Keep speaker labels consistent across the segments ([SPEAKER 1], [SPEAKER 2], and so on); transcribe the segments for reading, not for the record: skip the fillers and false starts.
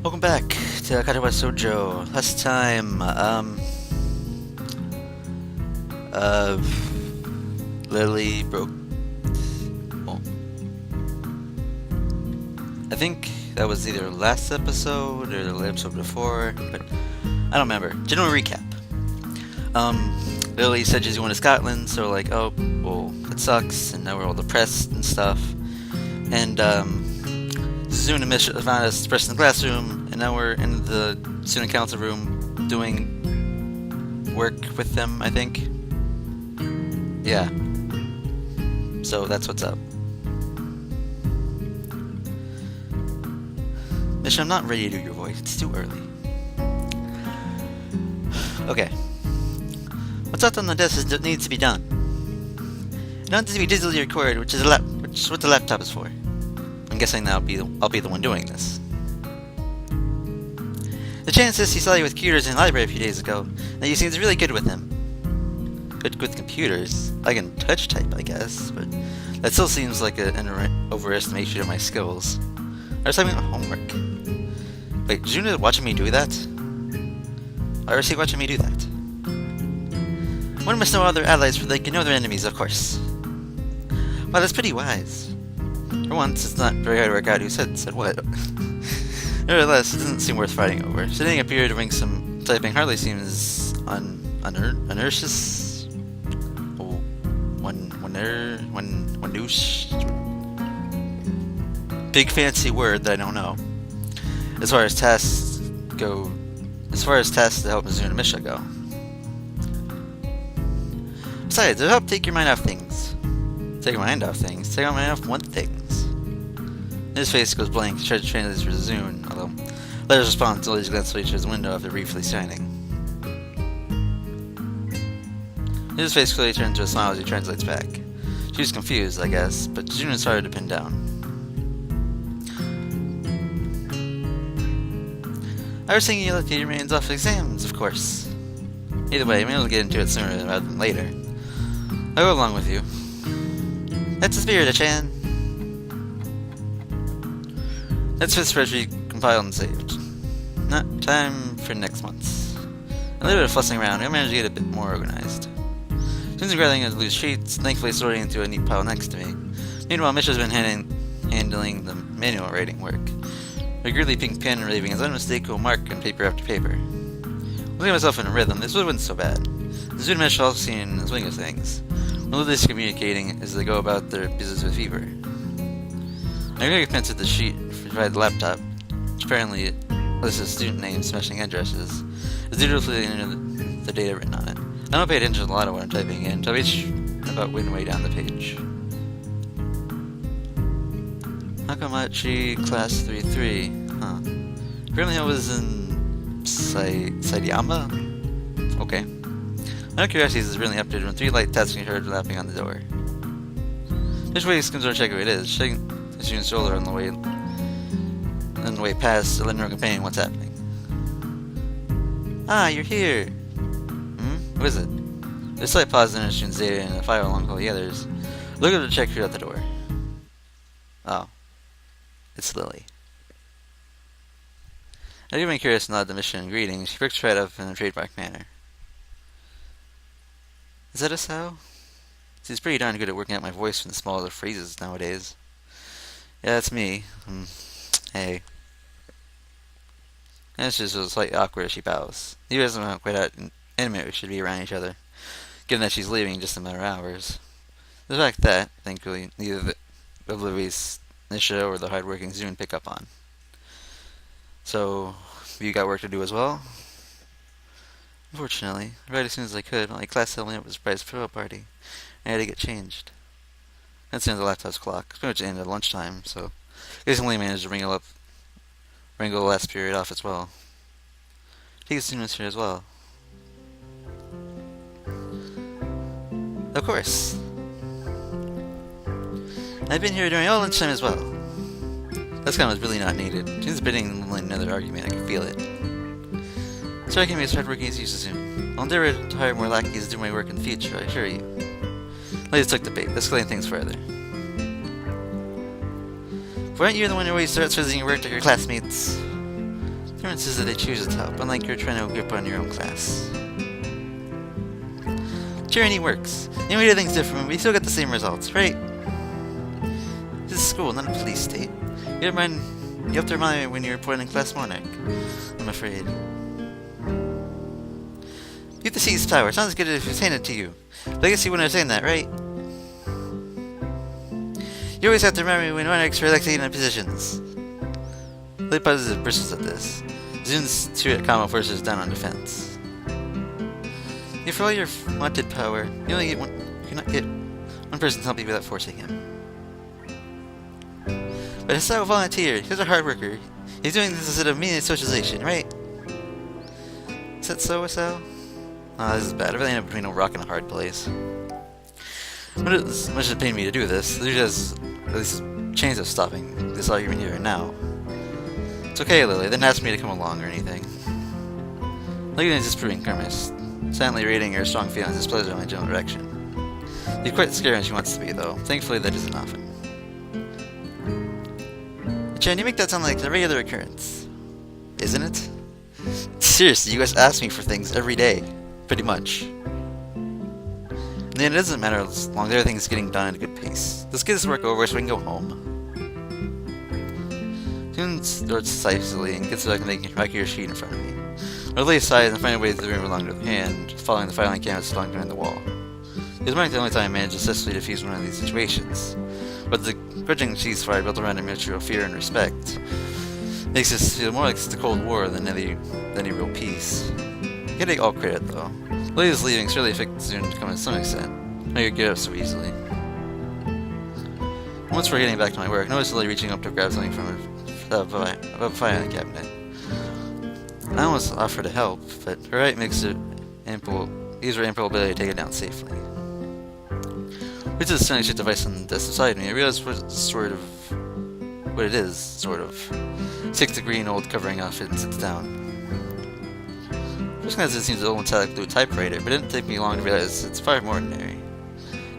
[SPEAKER 1] Welcome back to Katawa Shoujo. Last time, uh, Lily broke. Well, I think that was either last episode or the episode before, but I don't remember. General recap. Lily said she's going to Scotland, so we're like, oh, well, it sucks, and now we're all depressed and stuff. And, Zune and Misha found us first in the classroom, and now we're in the student council room doing work with them, I think. Yeah. So that's what's up. Misha, I'm not ready to do your voice. It's too early. Okay. What's out on the desk is that needs to be done. It needs to be digitally recorded, which is what the laptop is for. I'm guessing that I'll be the one doing this. The Chan says he saw you with computers in the library a few days ago, and that you seems really good with them. Good with computers? I can touch type, I guess, but that still seems like an overestimation of my skills. I was having homework. Wait, did you watching me do that? Or is he watching me do that? One must know other allies for they can know their enemies, of course. Well, that's pretty wise. For once, it's not very hard to work out who said what. Nevertheless, it doesn't seem worth fighting over. Sitting up here doing some typing hardly seems unercious. One douche. Big fancy word that I don't know. As far as tasks to help Mizuno and Misha go. Besides, it'll help take your mind off things. Take your mind off one things. His face goes blank. He tries to translate for Zune, although letters respond until he glances through his window after briefly signing. His face clearly turns to a smile as he translates back. She's confused, I guess, but Zune is harder to pin down. I was thinking you let your reins off exams, of course. Either way, maybe we'll get into it sooner rather than later. I'll go along with you. That's the spirit, Chan. That's fifth spreadsheet compiled and saved. Not time for next month's. A little bit of fussing around, I managed to get a bit more organized. Since grabbing his loose sheets, thankfully sorting into a neat pile next to me. Meanwhile, Misha's been handling the manual writing work. A girly pink pen raving his unmistakable mark on paper after paper. Looking myself in a rhythm, this wasn't so bad. The student Misha also seen the swing of things. One of these communicating as they go about their business with fever. I quickly penciled the sheet provide the laptop, which apparently lists student names, smashing addresses, is dutifully the data written on it. I don't pay attention to a lot of what I'm typing in, so I reach about midway down the page. Hakamachi Class 3-3, huh. Apparently I was in Saitama? Okay. My curiosity is really updated when three light taps can be heard lapping on the door. This way comes over to check who it is, shaking the student's shoulder on the way past, letting her companion what's happening. Ah, you're here! Who is it? There's a slight pause in the student's data and a file along with all the others. Look at the check her out the door. Oh. It's Lily. I do make curious nod the mission and greetings. She perks right up in a trademark manner. Is that a sow? She's pretty darn good at working out my voice from the smaller phrases nowadays. Yeah, that's me. Hey. And it's just slightly awkward as she bows. You guys don't know quite how intimate we should be around each other, given that she's leaving in just a matter of hours. The fact that, thankfully, neither of Louise, Nisha, or the hard-working Zune pick up on. So, you got work to do as well? Unfortunately, I read as soon as I could. My class told me it was a surprise throw party. I had to get changed. That's the end of the laptop's clock. It's pretty much the end of lunchtime, so I guess I only managed to wrangle the last period off as well. Take the students here as well. Of course. I've been here during all lunchtime as well. This comment was really not needed. She's bidding another argument, I can feel it. So I can make hard working as used to soon. I'll endeavor to hire more lackeys to do my work in the future, I assure you. Ladies took the bait, escalating things further. Weren't you the one who always starts visiting your work to your classmates? The difference is that they choose to help, unlike you're trying to grip on your own class. Tyranny works. You may do things different, but you still get the same results, right? This is school, not a police state. You have to remind me when you report in class Monarch. I'm afraid. You have to seize power. It sounds good if it's handed to you. But I guess you wouldn't understand that, right? You always have to remember when Monarchs are elected in positions. Late positive bristles at this. Zun's two combo forces down on defense. Yeah, for all your wanted power, you only get you cannot get one person to help you without forcing him. But Hisao volunteered. He's a hard worker. He's doing this instead of meaningless socialization, right? Is that so, Hisao? Oh, this is bad. I really end up between a rock and a hard place. But as much as it pained me to do this, there's at least a chance of stopping this argument here and now. It's okay, Lily. They didn't ask me to come along or anything. Lily is disproving Kermis, silently rating her strong feelings of displeasure in my general direction. She's quite scared when she wants to be, though. Thankfully, that isn't often. Chan, you make that sound like a regular occurrence. Isn't it? Seriously, you guys ask me for things every day. Pretty much. And then it doesn't matter as long as everything's getting done at a good pace. Let's get this work over so we can go home. June starts decisively and gets back to making a your sheet in front of me. I lay aside and find a way to the room along with her hand, following the filing canvas along behind the wall. It was the only time I managed to successfully defuse one of these situations. But the grudging ceasefire built around a mutual fear and respect makes this feel more like the Cold War than any real peace. I can't take all credit, though. Lily's leaving certainly affected Zune to come to some extent. I could get up so easily. Once we're getting back to my work, I noticed Lily reaching up to grab something from above a filing cabinet. I almost offered to help, but her height makes it use her ample ability to take it down safely. With this stunning shit device on the desk beside me, I realized what it is. Takes the green old covering off it and sits down. First glance it seems an old metallic blue typewriter, but it didn't take me long to realize it's far more ordinary.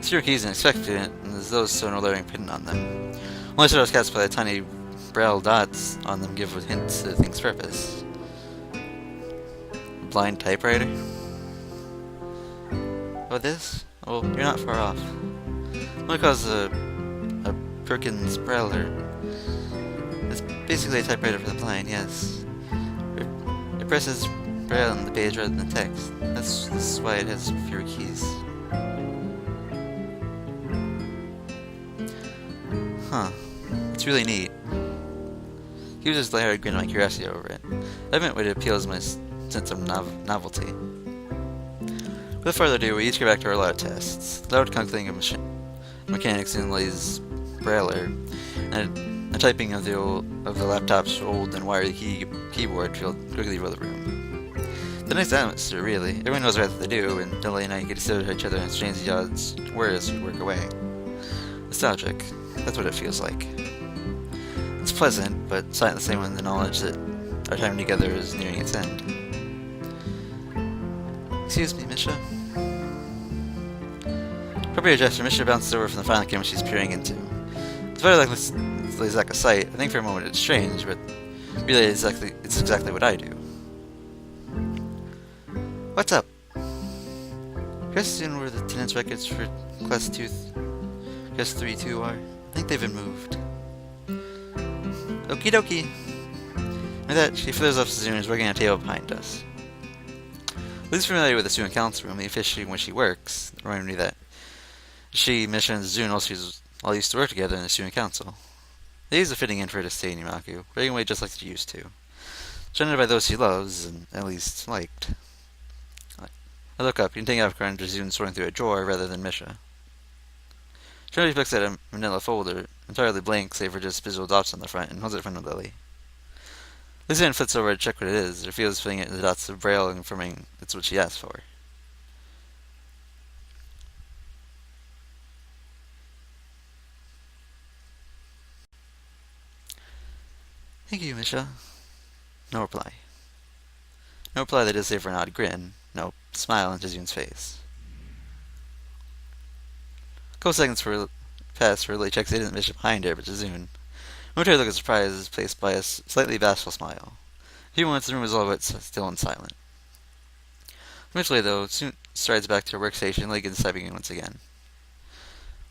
[SPEAKER 1] Zero keys and expected it, and there's those so no lettering printed on them. Only shadows cast by the tiny braille dots on them give a hint to the thing's purpose. Blind typewriter? Oh, this? Oh, you're not far off. What calls a Perkins Brailler? It's basically a typewriter for the blind, yes. It presses braille on the page rather than text. This is why it has fewer keys. Huh. It's really neat. He was just lighthearted grin my curiosity over it. I admit what it appeals to my sense of novelty. Without further ado, we each get back to our lab tests. Loud clinking of mechanics in Lay's brailler, and a typing of the laptop's old and wired keyboard filled quickly over the room. The nice atmosphere, really. Everyone knows what they do, and Lily and I get to sit with each other and exchange the odds words as we work away. Nostalgic. That's what it feels like. It's pleasant, but silent the same with the knowledge that our time together is nearing its end. Excuse me, Misha. Appropriate gesture, Misha bounces over from the final camera she's peering into. It's very like Lily's lack of sight. I think for a moment it's strange, but really it's exactly what I do. What's up? Question where the attendance records for Class 3-2 are. I think they've been moved. Okie dokie. With that, she flitters off to Zune and is working on a table behind us. Lily's familiar with the student council room, the officially where she works, reminding me that she, Misha, and Zune all used to work together in the student council. They used to fitting in for her to stay in Yumaku, breaking away just like she used to. Surrounded by those she loves, and at least liked. I look up, taking out under Zune sorting through a drawer rather than Misha. She looks at a manila folder, entirely blank save for just visual dots on the front, and holds it in front of Lily. Lily then flits over to check what it is. Her feels filling it with the dots of braille confirming it's what she asked for. Thank you, Misha. No reply. No reply that is save for an odd grin. No smile into Zune's face. A couple seconds pass where Lily checks it isn't Misha behind her, but to Zune. A momentary look of surprise is placed by a slightly bashful smile. A few moments, the room was all but still and silent. Eventually, though, soon strides back to her workstation and begins typing once again.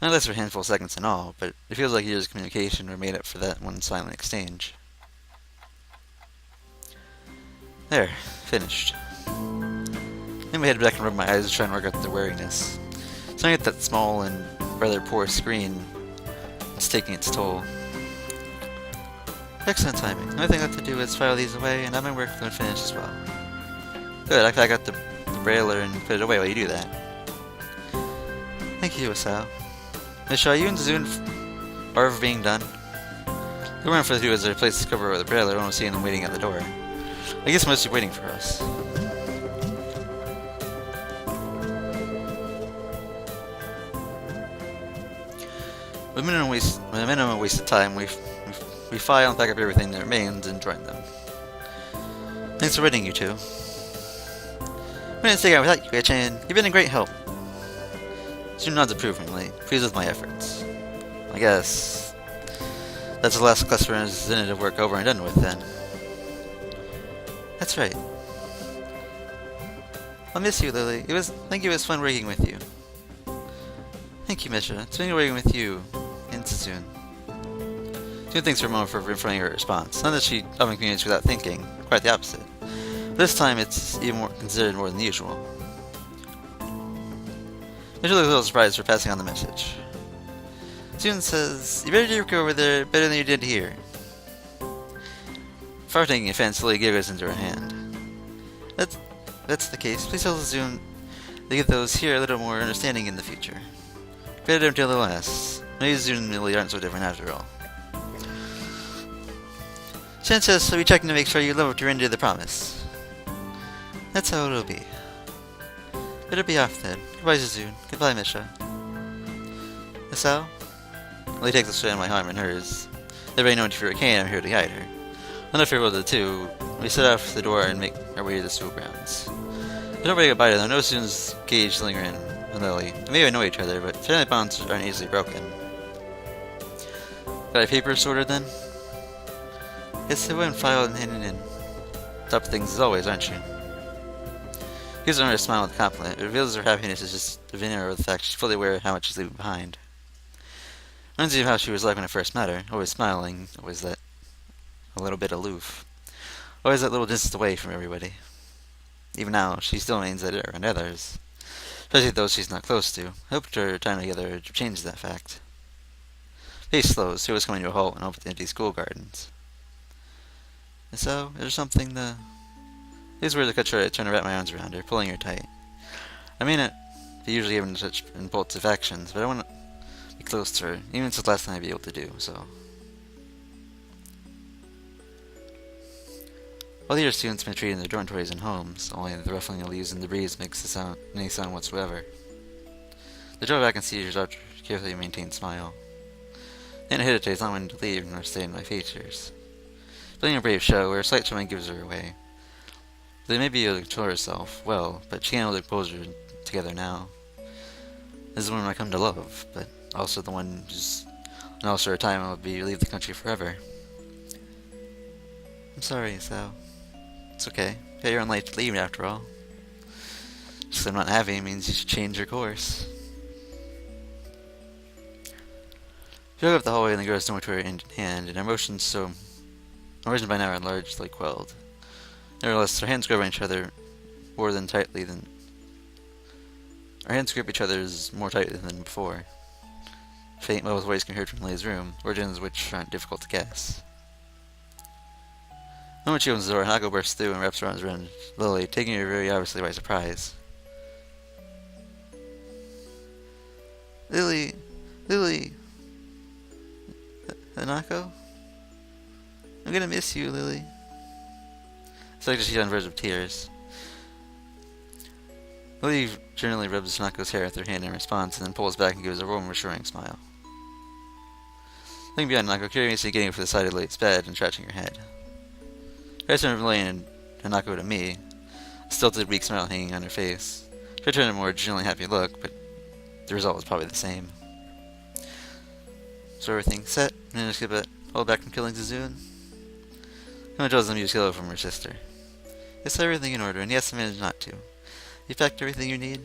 [SPEAKER 1] Not less for a handful of seconds in all, but it feels like years of communication were made up for that one silent exchange. There, finished. Then we head back and rub my eyes to try and work out the wariness. Staring at that small and rather poor screen, it's taking its toll. Excellent timing. The only thing left to do is file these away and have my work done finished as well. Good, I got the brailer and put it away while you do that. Thank you, Asao. Michelle, you and Zune are being done. The one for the two is to replace the cover with the brailer. I don't see them waiting at the door. I guess mostly waiting for us. With a minimum waste of time, we file and pack up everything that remains and join them. Thanks for waiting, you two. We didn't stay out without you, Chan. You've been a great help. Soon nods approvingly, pleased with my efforts. I guess that's the last cluster representative work over and done with, then. That's right. I'll miss you, Lily. I think it was fun working with you. Thank you, Misha. It's been working with you and Sassoon. Sassoon thanks for a moment for refraining her response. Not that she often communicates without thinking, quite the opposite. This time it's even more considered more than usual. Misha looks a little surprised for passing on the message. Sassoon says, "You better do your over there better than you did here." Far taking offense, Lily giggles into her hand. That's the case. Please tell Sassoon to give those here a little more understanding in the future. Better until the last. Maybe Sassoon and Lily aren't so different after all. Shan says, "I'll be checking to make sure you live up to your end of the promise." That's how it'll be. Better be off then. Goodbye, Sassoon. Goodbye, Misha. Asao? Lily takes a straight on my arm in hers. Everybody knows if you're a cane, I'm here to guide her. Not farewell to the two, we set off the door and make our way to the school grounds. We don't really goodbye to them. No Sassoon's Gage, Lingren, and Lily. They may annoy each other, but family bonds aren't easily broken. Got your papers sorted then? Yes, they went filed and handed in. Top of things as always, aren't you? Gives her a smile with a compliment. It reveals her happiness is just a veneer of the fact she's fully aware of how much she's leaving behind. Reminds me of how she was like when I first met her. Always smiling, always that a little bit aloof. Always that little distance away from everybody. Even now, she still remains at her and others. Especially those she's not close to. I hoped her time together changed that fact. Pace slows. She was coming to a halt and opened the empty school gardens. And so, is there something the... These words cut short. I turned to wrap my arms around her, pulling her tight. I may not be usually given to such impulsive actions, but I want to be close to her, even since the last time I'd be able to do so. All the other students have been treated in their dormitories and homes, only the ruffling of leaves and the breeze makes any sound whatsoever. They draw back and see her carefully maintained smile. They don't hesitate not wanting to leave nor stay in my features. Playing a brave show, where a slight trembling gives her away. They may be able to control herself well, but she can't hold her composure together now. This is the woman I come to love, but also the one and also her time I will be leave the country forever. I'm sorry, Sal. It's okay. Yeah, you're on late leave after all. Just I'm not happy means you should change your course. She walked up the hallway and the girls dormitory hand in hand, and our emotions by now are largely quelled. Nevertheless, our hands grip each other more tightly than more tightly than before. Faint mother's voice can be heard from Lily's room, origins which aren't difficult to guess. The moment she opens the door, Hanako bursts through and wraps her arms around Lily, taking her very obviously by surprise. Lily, Hanako? I'm gonna miss you, Lily. It's like she's on the verge of tears. Lily generally rubs Hanako's hair with her hand in response, and then pulls back and gives a warm, reassuring smile. Looking beyond Hanako, curiously getting up for the side of Lily's bed and scratching her head. Her eyes turned from Lily and Hanako to me, a stilted, weak smile hanging on her face. She returned a more genuinely happy look, but the result was probably the same. So everything set, and just get all back from killing Sassoon? Emma draws a amused hello from her sister. Is everything in order? And yes, I managed not to. You packed everything you need?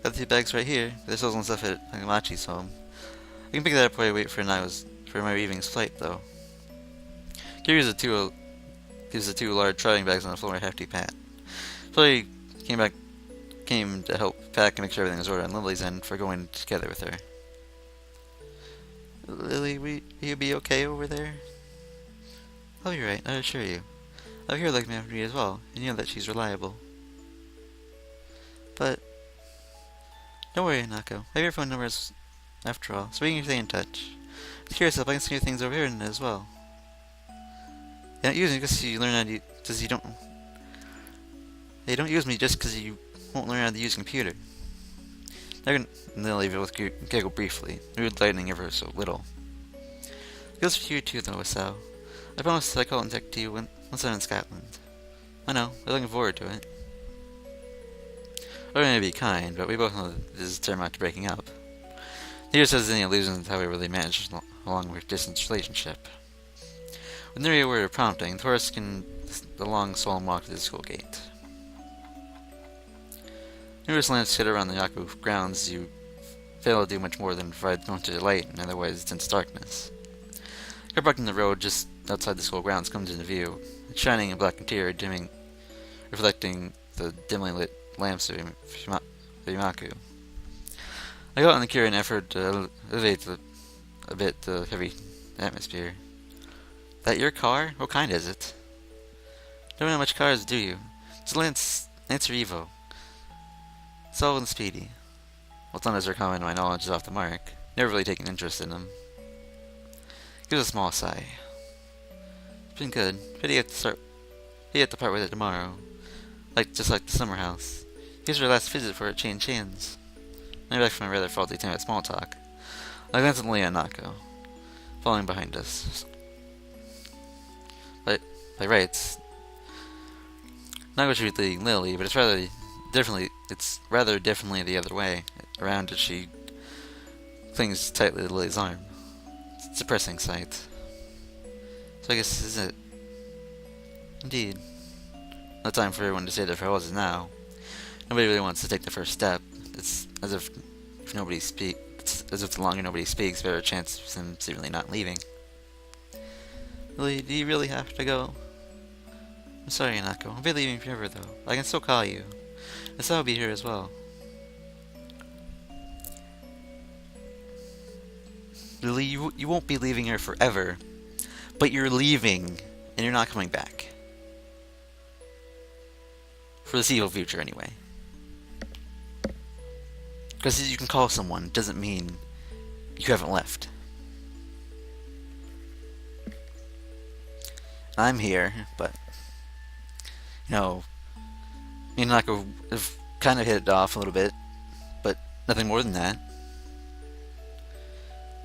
[SPEAKER 1] Got the 2 bags right here. There's still some stuff at Nagamachi's home. I can pick that up while I wait for my evening's flight, though. Gives the 2 large traveling bags on the floor a hefty pat. Chloe came to help pack and make sure everything was ordered on Lily's end for going together with her. Lily, will you be okay over there? I'll be right, I assure you. I'll hear like me after me as well, and you know that she's reliable. But don't worry, Nako. I have your phone numbers after all, so we can stay in touch. Curious if I can send you things over here as well. You don't use me because you learn how to because you don't. They don't use me just because you won't learn how to use a computer. And they'll leave it with giggle briefly, mood lightening ever so little. It goes for you too, though, Asao. I promise that I call and text to you once I'm in Scotland. I know, I'm looking forward to it. We're going to be kind, but we both know that this is tantamount to breaking up. Neither says any illusions of how we really managed a long-distance relationship. With no word of prompting, Taurus can the long, solemn walk to the school gate. Numerous lamps sit around the Yaku grounds. You fail to do much more than provide much light in otherwise dense darkness. A car parked in the road just outside the school grounds comes into view. It's shining in black interior, reflecting the dimly lit lamps of Imaku. I go out in the cure in an effort to elevate a bit the heavy atmosphere. That your car? What kind is it? Don't know much cars, do you? It's a Lancer Evo. Solid and speedy. Well, thunders are common, my knowledge is off the mark. Never really taken interest in them. Gives a small sigh. It's been good. Pity you have to part with it tomorrow. Just like the summer house. Here's our last visit for a change hands. I'm back from a rather faulty time at small talk. I glance at Leah and Nako, following behind us. But by rights, Nako should be leading Lily, but it's rather differently the other way around as she clings tightly to Lily's arm. It's a depressing sight. So I guess this is it. Indeed. No time for everyone to say their farewells now. Nobody really wants to take the first step. It's as if the longer nobody speaks, the better chance of him seemingly not leaving. Lily, do you really have to go? I'm sorry, Nako. I'll be leaving forever, though. I can still call you. Asao will be here as well. Lily, you won't be leaving here forever. But you're leaving, and you're not coming back. For the foreseeable future, anyway. Because you can call someone doesn't mean you haven't left. I'm here, but me and Nako have kind of hit it off a little bit, but nothing more than that.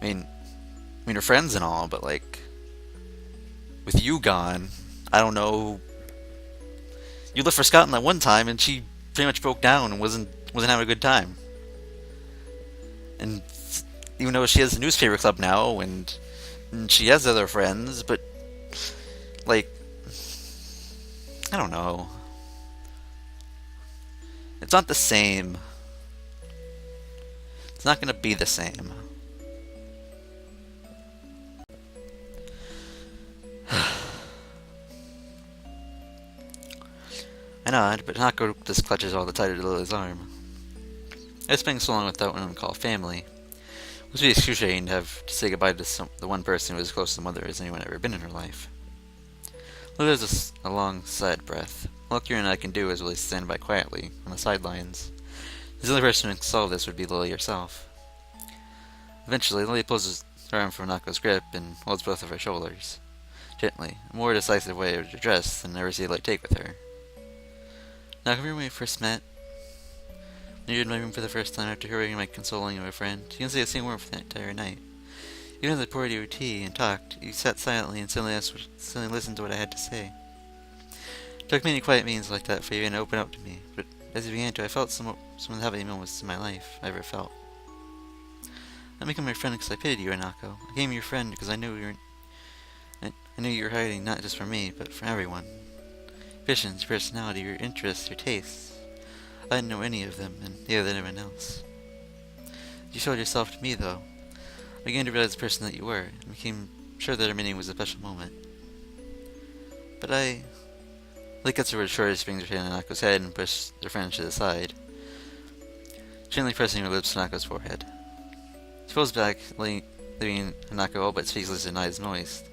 [SPEAKER 1] I mean, we're friends and all, but with you gone, I don't know. You left for Scotland that one time, and she pretty much broke down and wasn't having a good time. And even though she has a newspaper club now, and she has other friends, but I don't know. It's not the same. It's not gonna be the same. I nod, but Nako just clutches all the tighter to Lily's arm. I spent so long without what one call family. It must be excruciating to have to say goodbye to the one person who was as close to mother as anyone ever been in her life. Lily has a long, sad breath. All Kieran and I can do is really stand by quietly, on the sidelines. The only person who can solve this would be Lily herself. Eventually, Lily pulls her arm from Nako's grip and holds both of her shoulders. Gently, a more decisive way to address than I ever see Lily take with her. Now, remember when we first met? When you were in my room for the first time after hearing my consoling of a friend, you didn't say a single word for that entire night. Even as I poured you tea and talked, you sat silently and suddenly listened to what I had to say. It took many quiet meetings like that for you to open up to me, but as you began to, I felt some of the happiest moments in my life I ever felt. I became your friend because I pitied you, Anako. I became your friend because I knew I knew you were hiding not just from me, but from everyone. Your visions, your personality, your interests, your tastes. I didn't know any of them, and neither did anyone else. You showed yourself to me, though. I began to realize the person that you were, and became sure that our meeting was a special moment. But Lily cuts over the shoulders, brings her hand on Nako's head, and pushes their friend to the side, gently pressing her lips to Nako's forehead. She pulls back, leaving Hanako all but speechless and eyes moist.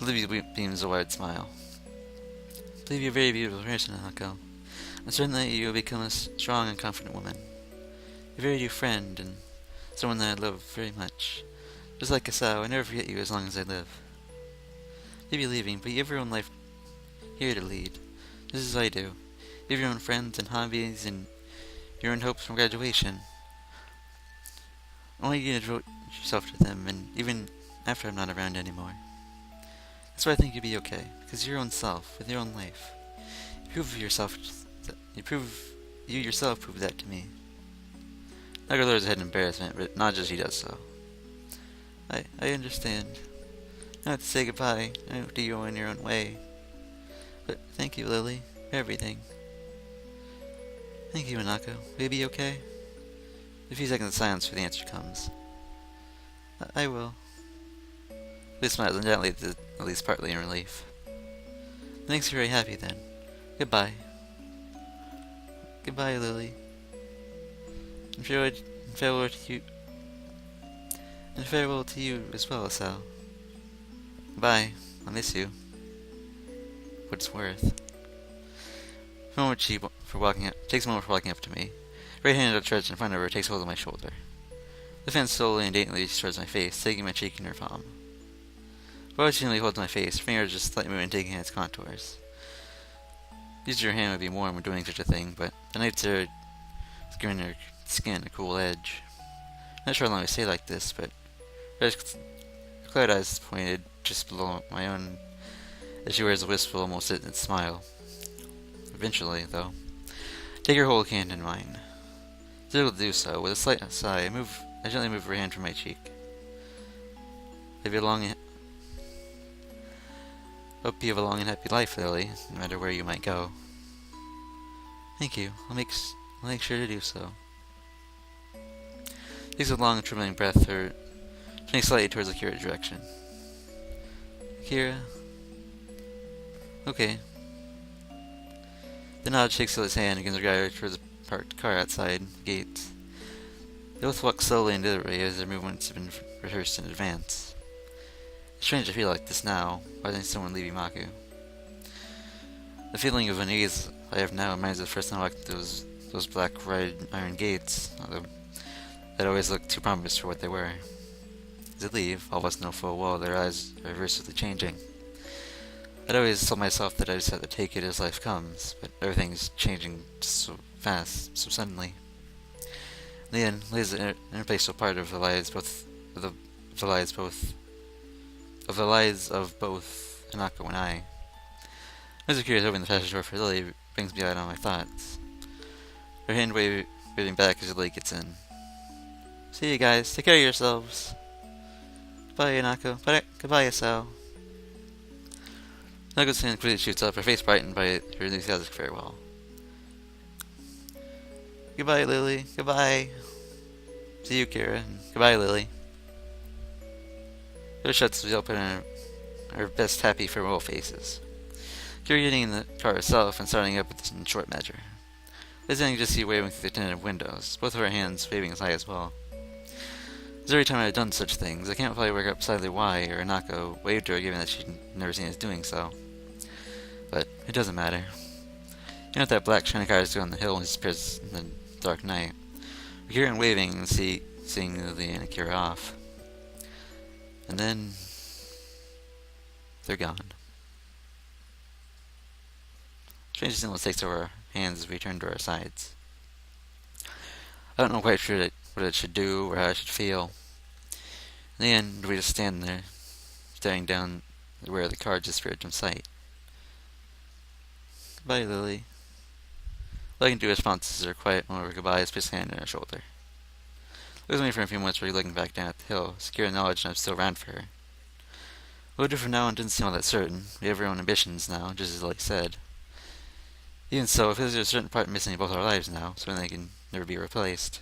[SPEAKER 1] Lily beams a wide smile. I believe you're a very beautiful person, Hanako. I'm certain that you will become a strong and confident woman. You're a very dear friend, and someone that I love very much. Just like Asao, I never forget you as long as I live. Maybe leaving, but you have your own life here to lead, just as I do. You have your own friends and hobbies, and your own hopes from graduation. I want you to devote yourself to them, and even after I'm not around anymore. That's why I think you'll be okay, because you're your own self, with your own life. You yourself proved that to me. Naga lowers his head in embarrassment, but not as he does so. I understand. I have to say goodbye. I have to go in your own way. But thank you, Lily, for everything. Thank you, Hanako. Will you be okay? A few seconds of silence before the answer comes. I will. Lily smiles and gently, at least partly in relief. That makes you very happy then. Goodbye. Goodbye, Lily. And farewell to you. And farewell to you as well, Asao. Goodbye. I'll miss you. What it's worth. Takes a moment for walking up to me. Right hand outstretched in front of her takes hold of my shoulder. The hand slowly and daintily towards my face, taking my cheek in her palm. While she gently holds my face, her fingers just slightly moving, taking its contours. Usually her hand would be warm when doing such a thing, but the night's air is giving her skin a cool edge. Not sure how long I stay like this, but her cloud eyes pointed just below my own as she wears a wistful, almost innocent smile. Eventually, though, take her whole hand in mine. She's able to do so. With a slight sigh, I gently move her hand from my cheek. Hope you have a long and happy life, Lily, no matter where you might go. Thank you. I'll make sure to do so. Takes a long, trembling breath, her turning slightly towards Akira's direction. Akira? Okay. The nod shakes Lily's hand and begins to guide her towards the parked car outside the gates. They both walk slowly and deliberately as their movements have been rehearsed in advance. It's strange to feel like this now, watching someone leave Imaku. The feeling of unease I have now reminds me of the first time I walked those black red iron gates, although that always looked too promising for what they were. As they leave, all of us know full well their eyes are reversibly changing. I'd always told myself that I just have to take it as life comes, but everything's changing so fast, so suddenly. In the end, Liz is an irreplaceable part of the lives of both Hanako and I. As Akira is opening the passage door for Lily, brings me out on my thoughts. Her hand waving back as Lily gets in. See you guys. Take care of yourselves. Goodbye, Hanako. Goodbye, Asao. Nako's hand quickly shoots up, her face brightened by her enthusiastic farewell. Goodbye, Lily. Goodbye. See you, Kira. And goodbye, Lily. Door shuts as we open our best happy farewell faces. Kira getting in the car herself and starting up in short measure. Liz and I just see waving through the tinted windows, both of our hands waving as high as well. It's every time I've done such things, I can't fully work out precisely why or Hanako waved to her given that she'd never seen us doing so. But it doesn't matter. You know that black shiny car is on the hill and disappears in the dark night. We hear him waving and seeing Lily and Akira off. And then they're gone. Strange stillness takes over our hands as we turn to our sides. I don't know quite sure what it should do or how I should feel. In the end, we just stand there, staring down where the car disappeared from sight. Goodbye, Lily. All I can do in response is her quiet moment of goodbye, place a hand on her shoulder. Losing me for a few moments, we're looking back down at the hill, secure in knowledge that I'm still around for her. What we'll do from now on didn't seem all that certain. We have our own ambitions now, just as Lily said. Even so, it feels there's a certain part missing in both our lives now, so they can never be replaced.